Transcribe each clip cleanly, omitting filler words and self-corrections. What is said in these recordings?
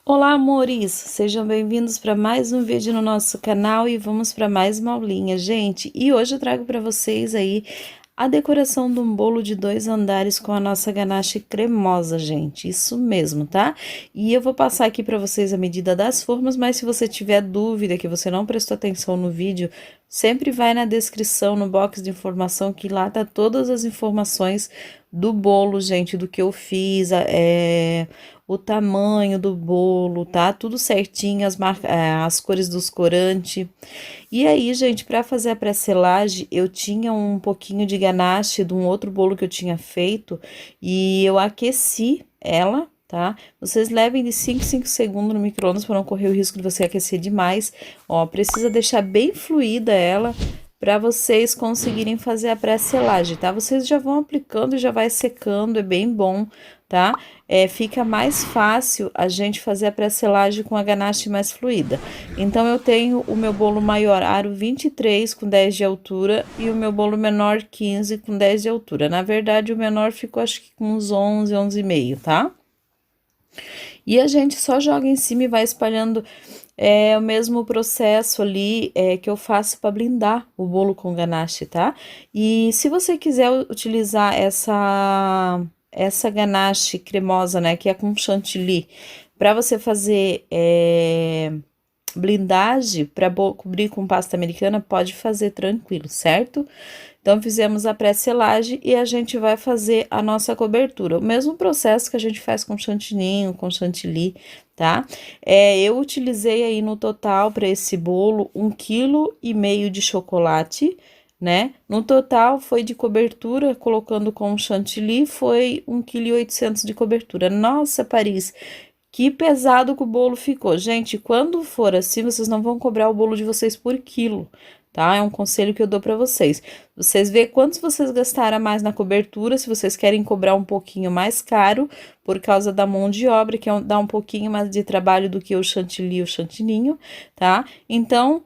Olá, amores! Sejam bem-vindos para mais um vídeo no nosso canal e vamos para mais uma aulinha, gente. E hoje eu trago para vocês aí a decoração de um bolo de 2 andares com a nossa ganache cremosa, gente. Isso mesmo, tá? E eu vou passar aqui para vocês a medida das formas, mas se você tiver dúvida, que você não prestou atenção no vídeo, sempre vai na descrição, no box de informação, que lá tá todas as informações do bolo, gente, do que eu fiz, o tamanho do bolo, tá? Tudo certinho, as cores dos corantes. E aí, gente, para fazer a pré-selagem, eu tinha um pouquinho de ganache de um outro bolo que eu tinha feito e eu aqueci ela, tá? Vocês levem de 5 em 5 segundos no micro-ondas para não correr o risco de você aquecer demais. Ó, precisa deixar bem fluida ela para vocês conseguirem fazer a pré-selagem, tá? Vocês já vão aplicando e já vai secando, é bem bom, tá? Fica mais fácil a gente fazer a pré-selagem com a ganache mais fluida. Então, eu tenho o meu bolo maior, aro 23 com 10 de altura, e o meu bolo menor 15 com 10 de altura. Na verdade, o menor ficou acho que com uns 11, 11,5, tá? E a gente só joga em cima e vai espalhando o mesmo processo ali que eu faço para blindar o bolo com ganache, tá? E se você quiser utilizar essa ganache cremosa, né, que é com chantilly, para você fazer blindagem para cobrir com pasta americana, pode fazer tranquilo, certo? Então, fizemos a pré-selagem e a gente vai fazer a nossa cobertura. O mesmo processo que a gente faz com chantininho, com chantilly, tá? Eu utilizei aí no total para esse bolo 1,5 kg de chocolate, né? No total foi de cobertura, colocando com chantilly, foi 1,8 kg de cobertura. Nossa, Paris, que pesado que o bolo ficou. Gente, quando for assim, vocês não vão cobrar o bolo de vocês por quilo, tá? É um conselho que eu dou para vocês. Vocês vê quantos vocês gastaram a mais na cobertura, se vocês querem cobrar um pouquinho mais caro, por causa da mão de obra, que dá um pouquinho mais de trabalho do que o chantilly e o chantininho, tá? Então,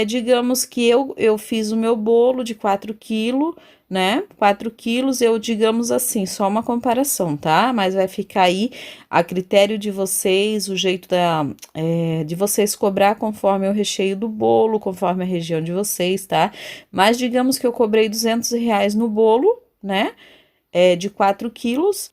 digamos que eu fiz o meu bolo de 4 quilos, né? 4 quilos, digamos assim, só uma comparação, tá? Mas vai ficar aí a critério de vocês, o jeito de vocês cobrar conforme o recheio do bolo, conforme a região de vocês, tá? Mas digamos que eu cobrei R$ 200 no bolo, né? De 4 quilos.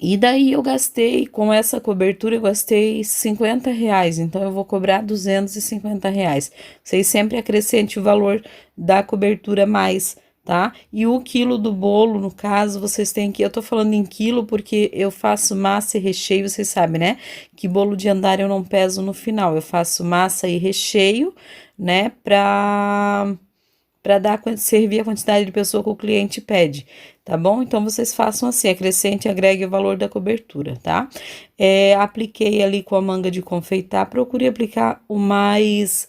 E daí eu gastei, com essa cobertura, eu gastei R$ 50, então eu vou cobrar R$ 250. Vocês sempre acrescente o valor da cobertura mais, tá? E o quilo do bolo, no caso, vocês têm que, eu tô falando em quilo porque eu faço massa e recheio, vocês sabem, né? Que bolo de andar eu não peso no final, eu faço massa e recheio, né? Para servir a quantidade de pessoa que o cliente pede, tá bom? Então, vocês façam assim, acrescente e agregue o valor da cobertura, tá? Apliquei ali com a manga de confeitar, procure aplicar o mais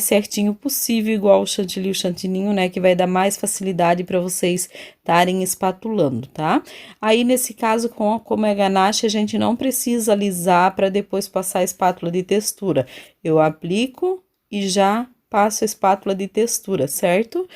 certinho possível, igual o chantilly e o chantininho, né? Que vai dar mais facilidade para vocês estarem espatulando, tá? Aí, nesse caso, como é ganache, a gente não precisa alisar para depois passar a espátula de textura. Eu aplico e já passo a espátula de textura, certo?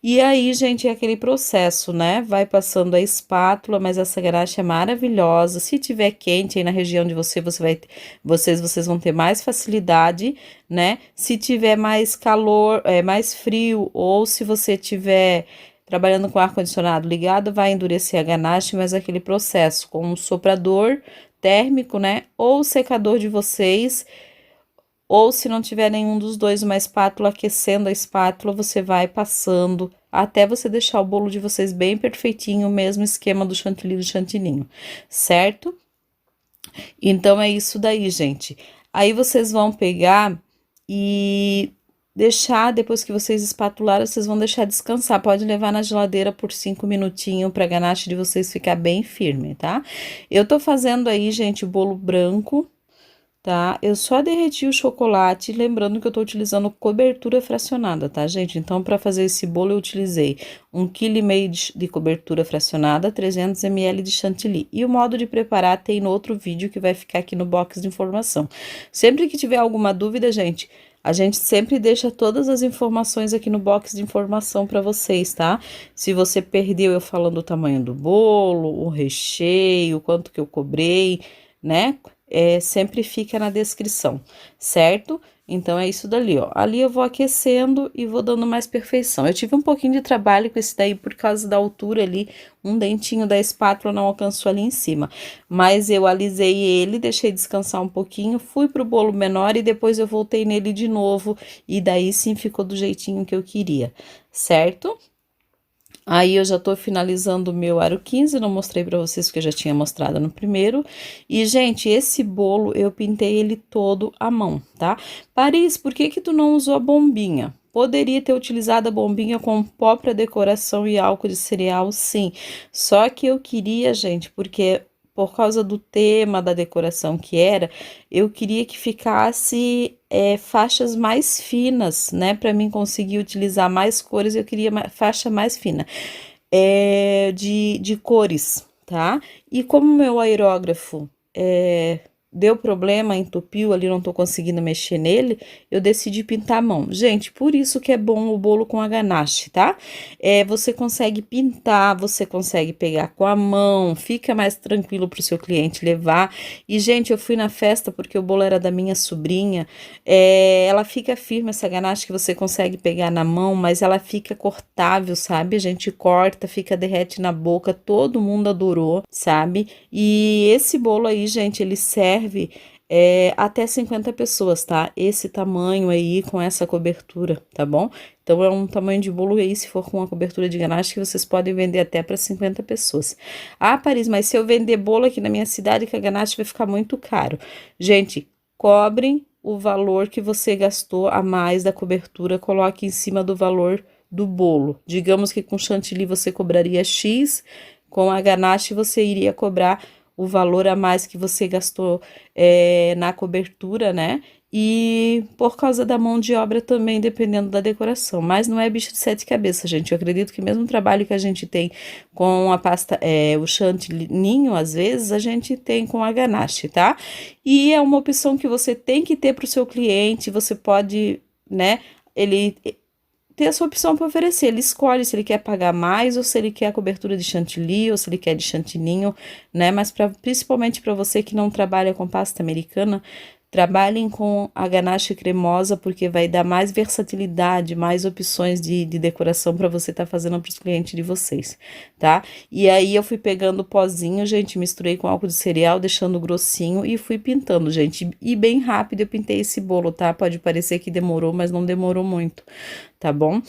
E aí, gente, é aquele processo, né? Vai passando a espátula, mas essa ganache é maravilhosa. Se tiver quente aí na região de vocês vão ter mais facilidade, né? Se tiver mais calor, mais frio, ou se você tiver trabalhando com ar-condicionado ligado, vai endurecer a ganache, mas é aquele processo com um soprador térmico, né? Ou o secador de vocês. Ou se não tiver nenhum dos dois, uma espátula, aquecendo a espátula, você vai passando até você deixar o bolo de vocês bem perfeitinho, o mesmo esquema do chantilly e do chantininho, certo? Então, é isso daí, gente. Aí, vocês vão pegar e deixar, depois que vocês espatularam, vocês vão deixar descansar. Pode levar na geladeira por 5 minutinhos pra ganache de vocês ficar bem firme, tá? Eu tô fazendo aí, gente, o bolo branco, tá? Eu só derreti o chocolate, lembrando que eu tô utilizando cobertura fracionada, tá, gente? Então, para fazer esse bolo, eu utilizei 1,5 kg de cobertura fracionada, 300 ml de chantilly. E o modo de preparar tem no outro vídeo que vai ficar aqui no box de informação. Sempre que tiver alguma dúvida, gente, a gente sempre deixa todas as informações aqui no box de informação para vocês, tá? Se você perdeu eu falando o tamanho do bolo, o recheio, quanto que eu cobrei, né? sempre fica na descrição, certo? Então, é isso dali, ó. Ali eu vou aquecendo e vou dando mais perfeição. Eu tive um pouquinho de trabalho com esse daí por causa da altura ali, um dentinho da espátula não alcançou ali em cima. Mas eu alisei ele, deixei descansar um pouquinho, fui pro bolo menor e depois eu voltei nele de novo. E daí sim ficou do jeitinho que eu queria, certo? Aí eu já tô finalizando o meu aro 15, não mostrei pra vocês porque eu já tinha mostrado no primeiro. E, gente, esse bolo eu pintei ele todo à mão, tá? Paris, por que que tu não usou a bombinha? Poderia ter utilizado a bombinha com pó para decoração e álcool de cereal, sim. Só que eu queria, gente, porque por causa do tema da decoração que era, eu queria que ficasse faixas mais finas, né? Para mim conseguir utilizar mais cores, eu queria faixa mais fina de cores, tá? E como meu aerógrafo deu problema, entupiu ali, não tô conseguindo mexer nele, eu decidi pintar a mão. Gente, por isso que é bom o bolo com a ganache, tá? Você consegue pintar, você consegue pegar com a mão, fica mais tranquilo pro seu cliente levar. E, gente, eu fui na festa porque o bolo era da minha sobrinha, ela fica firme, essa ganache que você consegue pegar na mão, mas ela fica cortável, sabe? A gente corta, fica derrete na boca, todo mundo adorou, sabe? E esse bolo aí, gente, ele serve até 50 pessoas, tá? Esse tamanho aí com essa cobertura, tá bom? Então é um tamanho de bolo aí, se for com uma cobertura de ganache, que vocês podem vender até para 50 pessoas. Ah, Paris, mas se eu vender bolo aqui na minha cidade, que a ganache vai ficar muito caro. Gente, cobrem o valor que você gastou a mais da cobertura, coloque em cima do valor do bolo. Digamos que com chantilly você cobraria X, com a ganache você iria cobrar o valor a mais que você gastou na cobertura, né? E por causa da mão de obra também, dependendo da decoração. Mas não é bicho de sete cabeças, gente. Eu acredito que mesmo o trabalho que a gente tem com a pasta, o chantininho, às vezes, a gente tem com a ganache, tá? E é uma opção que você tem que ter para o seu cliente. Você pode, né? Ele ter a sua opção para oferecer. Ele escolhe se ele quer pagar mais ou se ele quer a cobertura de chantilly ou se ele quer de chantininho, né? Mas principalmente para você que não trabalha com pasta americana, trabalhem com a ganache cremosa porque vai dar mais versatilidade, mais opções de decoração para você estar fazendo para os clientes de vocês, tá? E aí eu fui pegando o pozinho, gente, misturei com álcool de cereal, deixando grossinho e fui pintando, gente. E bem rápido eu pintei esse bolo, tá? Pode parecer que demorou, mas não demorou muito, tá bom?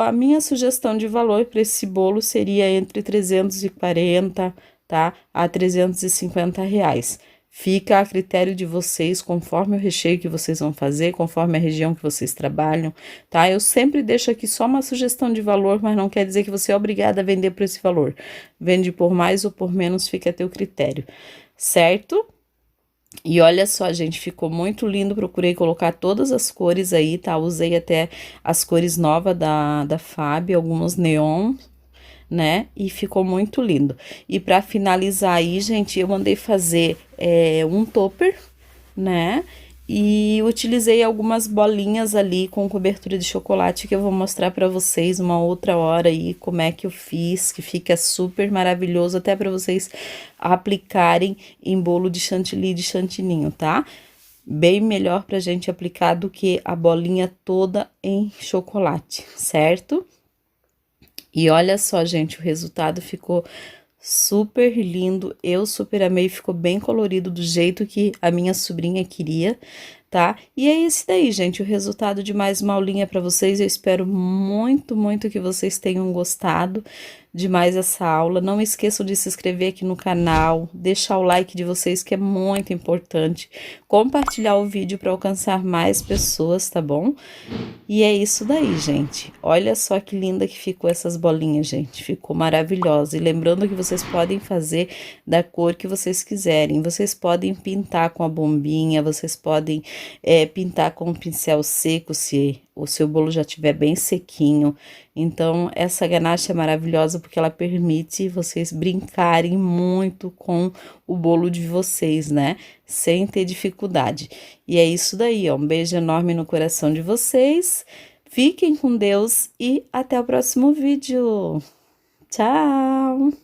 A minha sugestão de valor para esse bolo seria entre 340, tá? A 350 reais. Fica a critério de vocês, conforme o recheio que vocês vão fazer, conforme a região que vocês trabalham, tá? Eu sempre deixo aqui só uma sugestão de valor, mas não quer dizer que você é obrigada a vender por esse valor. Vende por mais ou por menos, fica a teu critério, certo? E olha só, gente, ficou muito lindo. Procurei colocar todas as cores aí, tá? Usei até as cores novas da Fábio, alguns neon, né? E ficou muito lindo. E para finalizar aí, gente, eu mandei fazer um topper, né? E utilizei algumas bolinhas ali com cobertura de chocolate que eu vou mostrar para vocês uma outra hora aí como é que eu fiz, que fica super maravilhoso até para vocês aplicarem em bolo de chantilly de chantininho, tá? Bem melhor pra gente aplicar do que a bolinha toda em chocolate, certo? E olha só, gente, o resultado ficou super lindo. Eu super amei, ficou bem colorido do jeito que a minha sobrinha queria, tá? E é esse daí, gente, o resultado de mais uma aulinha para vocês. Eu espero muito, muito que vocês tenham gostado de mais essa aula. Não esqueçam de se inscrever aqui no canal, deixar o like de vocês, que é muito importante. Compartilhar o vídeo para alcançar mais pessoas, tá bom? E é isso daí, gente. Olha só que linda que ficou essas bolinhas, gente. Ficou maravilhosa. E lembrando que vocês podem fazer da cor que vocês quiserem. Vocês podem pintar com a bombinha, vocês podem pintar com um pincel seco, se o seu bolo já estiver bem sequinho. Então, essa ganache é maravilhosa porque ela permite vocês brincarem muito com o bolo de vocês, né? Sem ter dificuldade. E é isso daí, ó. Um beijo enorme no coração de vocês. Fiquem com Deus e até o próximo vídeo. Tchau!